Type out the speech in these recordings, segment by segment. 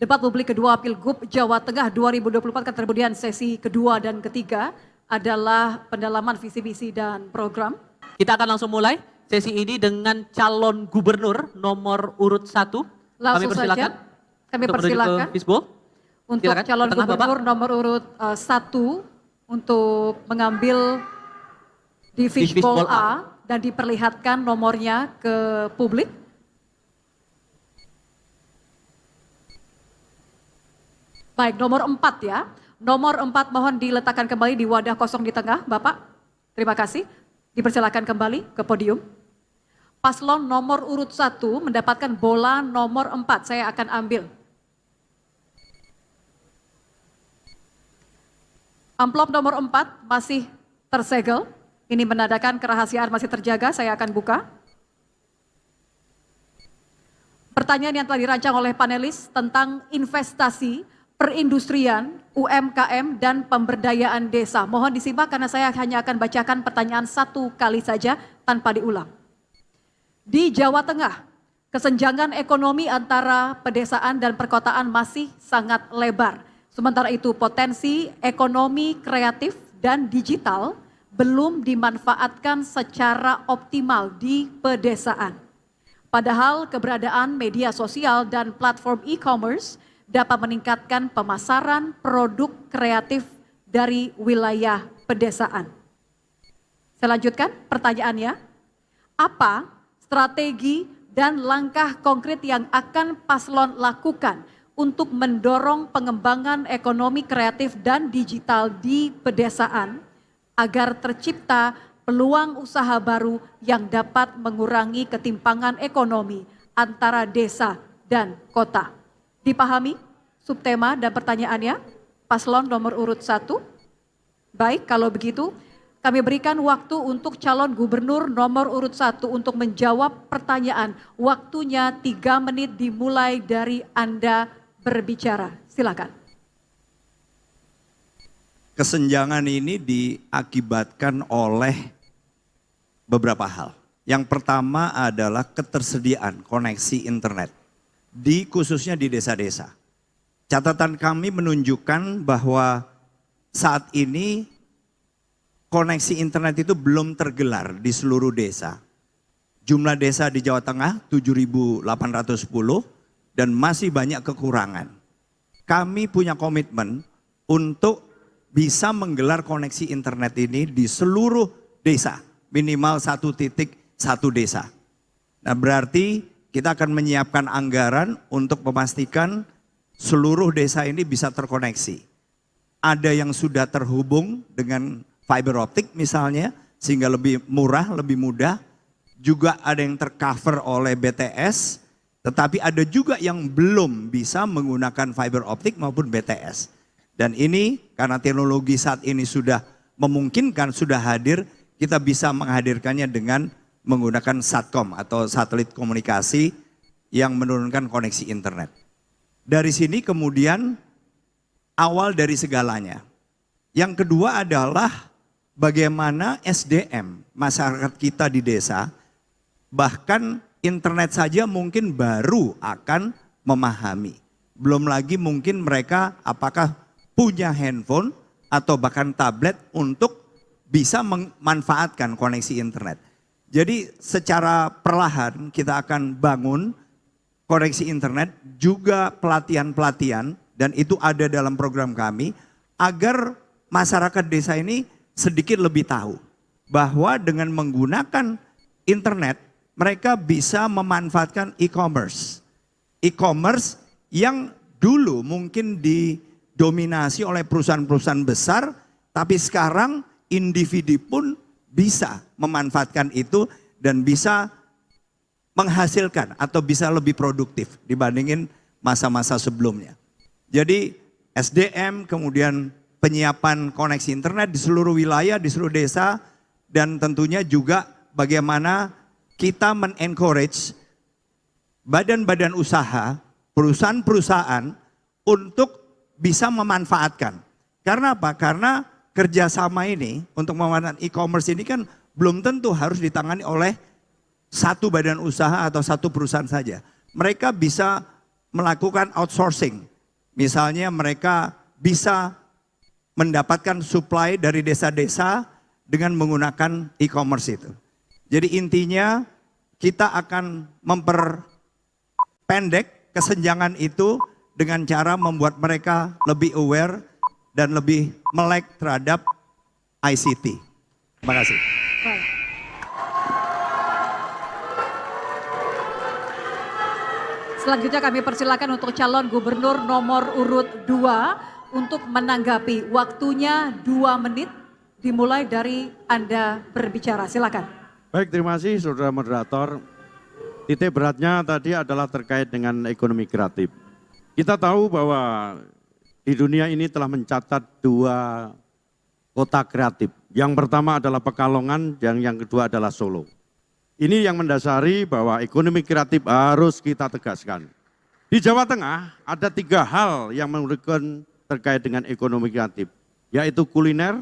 Debat publik kedua Pilgub Jawa Tengah 2024, kemudian sesi kedua dan ketiga adalah pendalaman visi misi dan program. Kita akan langsung mulai sesi ini dengan calon gubernur nomor urut 1. Langsung saja kami persilakan untuk silakan, calon gubernur Bapak. Nomor urut 1 untuk mengambil di fishbowl A dan diperlihatkan nomornya ke publik. Baik, nomor 4 ya. Nomor 4 mohon diletakkan kembali di wadah kosong di tengah, Bapak. Terima kasih. Dipersilakan kembali ke podium. Paslon nomor urut 1 mendapatkan bola nomor 4. Saya akan ambil. Amplop nomor 4 masih tersegel. Ini menandakan kerahasiaan masih terjaga. Saya akan buka. Pertanyaan yang telah dirancang oleh panelis tentang investasi, perindustrian, UMKM, dan pemberdayaan desa. Mohon disimak karena saya hanya akan bacakan pertanyaan satu kali saja tanpa diulang. Di Jawa Tengah, kesenjangan ekonomi antara pedesaan dan perkotaan masih sangat lebar. Sementara itu potensi ekonomi kreatif dan digital belum dimanfaatkan secara optimal di pedesaan. Padahal keberadaan media sosial dan platform e-commerce dapat meningkatkan pemasaran produk kreatif dari wilayah pedesaan. Saya lanjutkan pertanyaannya. Apa strategi dan langkah konkret yang akan paslon lakukan untuk mendorong pengembangan ekonomi kreatif dan digital di pedesaan agar tercipta peluang usaha baru yang dapat mengurangi ketimpangan ekonomi antara desa dan kota? Dipahami subtema dan pertanyaannya, paslon nomor urut 1. Baik, kalau begitu kami berikan waktu untuk calon gubernur nomor urut 1 untuk menjawab pertanyaan. Waktunya 3 menit dimulai dari Anda berbicara. Silakan. Kesenjangan ini diakibatkan oleh beberapa hal. Yang pertama adalah ketersediaan koneksi internet. Khususnya di desa-desa. Catatan kami menunjukkan bahwa saat ini koneksi internet itu belum tergelar di seluruh desa. Jumlah desa di Jawa Tengah 7.810 dan masih banyak kekurangan. Kami punya komitmen untuk bisa menggelar koneksi internet ini di seluruh desa. Minimal 1.1 desa. Nah berarti kita akan menyiapkan anggaran untuk memastikan seluruh desa ini bisa terkoneksi. Ada yang sudah terhubung dengan fiber optik misalnya, sehingga lebih murah, lebih mudah. Juga ada yang tercover oleh BTS, tetapi ada juga yang belum bisa menggunakan fiber optik maupun BTS. Dan ini karena teknologi saat ini sudah memungkinkan, sudah hadir, kita bisa menghadirkannya dengan menggunakan SATCOM atau satelit komunikasi yang menurunkan koneksi internet. Dari sini kemudian awal dari segalanya. Yang kedua adalah bagaimana SDM masyarakat kita di desa, bahkan internet saja mungkin baru akan memahami. Belum lagi mungkin mereka apakah punya handphone atau bahkan tablet untuk bisa memanfaatkan koneksi internet. Jadi secara perlahan kita akan bangun koneksi internet, juga pelatihan-pelatihan, dan itu ada dalam program kami, agar masyarakat desa ini sedikit lebih tahu bahwa dengan menggunakan internet mereka bisa memanfaatkan e-commerce. E-commerce yang dulu mungkin didominasi oleh perusahaan-perusahaan besar, tapi sekarang individu pun bisa memanfaatkan itu dan bisa menghasilkan atau bisa lebih produktif dibandingin masa-masa sebelumnya. Jadi SDM, kemudian penyiapan koneksi internet di seluruh wilayah, di seluruh desa, dan tentunya juga bagaimana kita men-encourage badan-badan usaha, perusahaan-perusahaan untuk bisa memanfaatkan. Karena apa? Karena kerjasama ini untuk memanfaatkan e-commerce ini kan belum tentu harus ditangani oleh satu badan usaha atau satu perusahaan saja. Mereka bisa melakukan outsourcing Misalnya mereka bisa mendapatkan supply dari desa-desa dengan menggunakan e-commerce itu. Jadi intinya kita akan memperpendek kesenjangan itu dengan cara membuat mereka lebih aware dan lebih melek terhadap ICT. Terima kasih. Baik. Selanjutnya kami persilakan untuk calon gubernur nomor urut 2 untuk menanggapi. Waktunya 2 menit dimulai dari Anda berbicara. Silakan. Baik, terima kasih saudara moderator. Titik beratnya tadi adalah terkait dengan ekonomi kreatif. Kita tahu bahwa di dunia ini telah mencatat 2 kota kreatif. Yang pertama adalah Pekalongan dan yang kedua adalah Solo. Ini yang mendasari bahwa ekonomi kreatif harus kita tegaskan. Di Jawa Tengah ada 3 hal yang menurutkan terkait dengan ekonomi kreatif, yaitu kuliner,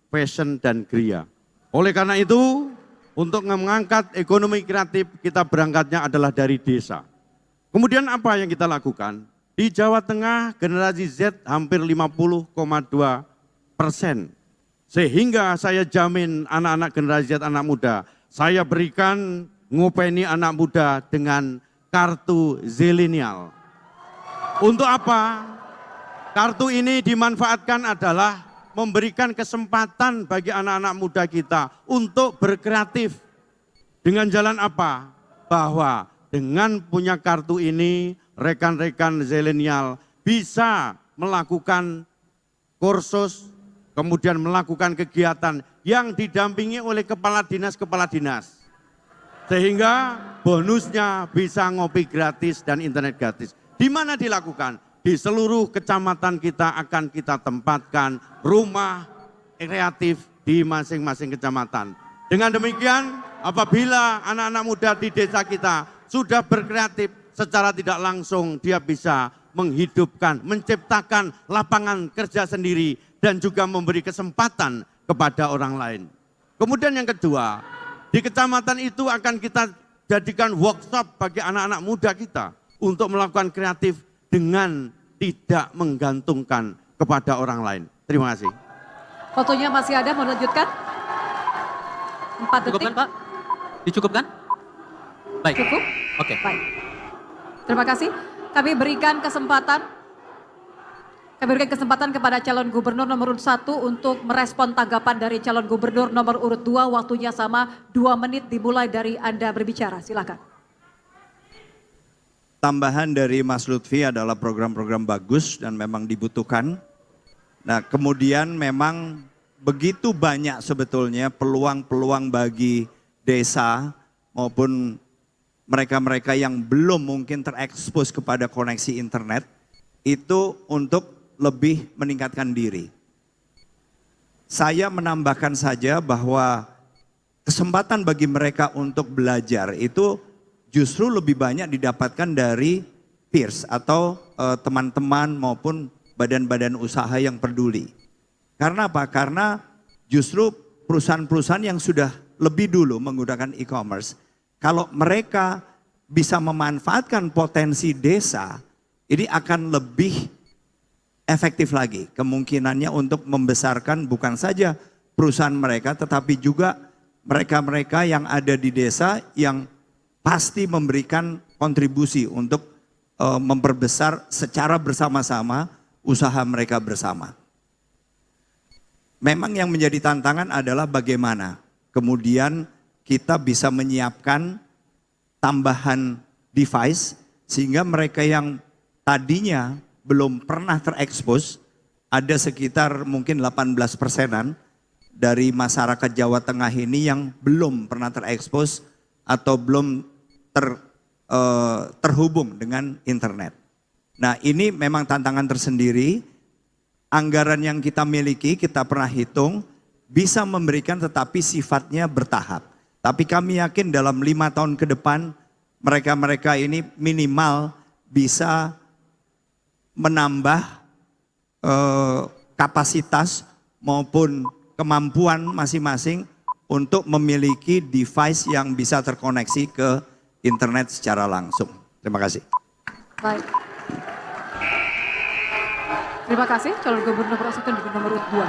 fashion, dan kriya. Oleh karena itu, untuk mengangkat ekonomi kreatif, kita berangkatnya adalah dari desa. Kemudian apa yang kita lakukan? Di Jawa Tengah generasi Z hampir 50,2%. Sehingga saya jamin anak-anak generasi Z, anak muda, saya berikan ngopeni anak muda dengan kartu zilenial. Untuk apa? Kartu ini dimanfaatkan adalah memberikan kesempatan bagi anak-anak muda kita untuk berkreatif. Dengan jalan apa? Bahwa dengan punya kartu ini, rekan-rekan zilenial bisa melakukan kursus, kemudian melakukan kegiatan yang didampingi oleh kepala dinas. Sehingga bonusnya bisa ngopi gratis dan internet gratis. Di mana dilakukan? Di seluruh kecamatan kita akan kita tempatkan rumah kreatif di masing-masing kecamatan. Dengan demikian, apabila anak-anak muda di desa kita sudah berkreatif, secara tidak langsung dia bisa menghidupkan, menciptakan lapangan kerja sendiri dan juga memberi kesempatan kepada orang lain. Kemudian yang kedua, di kecamatan itu akan kita jadikan workshop bagi anak-anak muda kita untuk melakukan kreatif dengan tidak menggantungkan kepada orang lain. Terima kasih. Fotonya masih ada, mau lanjutkan? 4 detik. Cukupkan Pak? Dicukupkan? Baik. Cukup? Oke. Baik. Terima kasih. Kami berikan kesempatan kepada calon gubernur nomor urut 1 untuk merespon tanggapan dari calon gubernur nomor urut 2. Waktunya sama 2 menit dimulai dari Anda berbicara. Silakan. Tambahan dari Mas Lutfi adalah program-program bagus dan memang dibutuhkan. Nah, kemudian memang begitu banyak sebetulnya peluang-peluang bagi desa maupun mereka-mereka yang belum mungkin terekspos kepada koneksi internet itu untuk lebih meningkatkan diri. Saya menambahkan saja bahwa kesempatan bagi mereka untuk belajar itu justru lebih banyak didapatkan dari peers atau teman-teman maupun badan-badan usaha yang peduli. Karena apa? Karena justru perusahaan-perusahaan yang sudah lebih dulu menggunakan e-commerce, kalau mereka bisa memanfaatkan potensi desa, ini akan lebih efektif lagi kemungkinannya untuk membesarkan bukan saja perusahaan mereka, tetapi juga mereka-mereka yang ada di desa yang pasti memberikan kontribusi untuk memperbesar secara bersama-sama usaha mereka bersama. Memang yang menjadi tantangan adalah bagaimana kemudian kita bisa menyiapkan tambahan device sehingga mereka yang tadinya belum pernah terekspos, ada sekitar mungkin 18%-an dari masyarakat Jawa Tengah ini yang belum pernah terekspos atau belum terhubung dengan internet. Nah, ini memang tantangan tersendiri. Anggaran yang kita miliki, kita pernah hitung, bisa memberikan tetapi sifatnya bertahap. Tapi kami yakin dalam 5 tahun ke depan, mereka-mereka ini minimal bisa menambah kapasitas maupun kemampuan masing-masing untuk memiliki device yang bisa terkoneksi ke internet secara langsung. Terima kasih. Baik. Terima kasih calon gubernur nomor 1 dan nomor urut 2.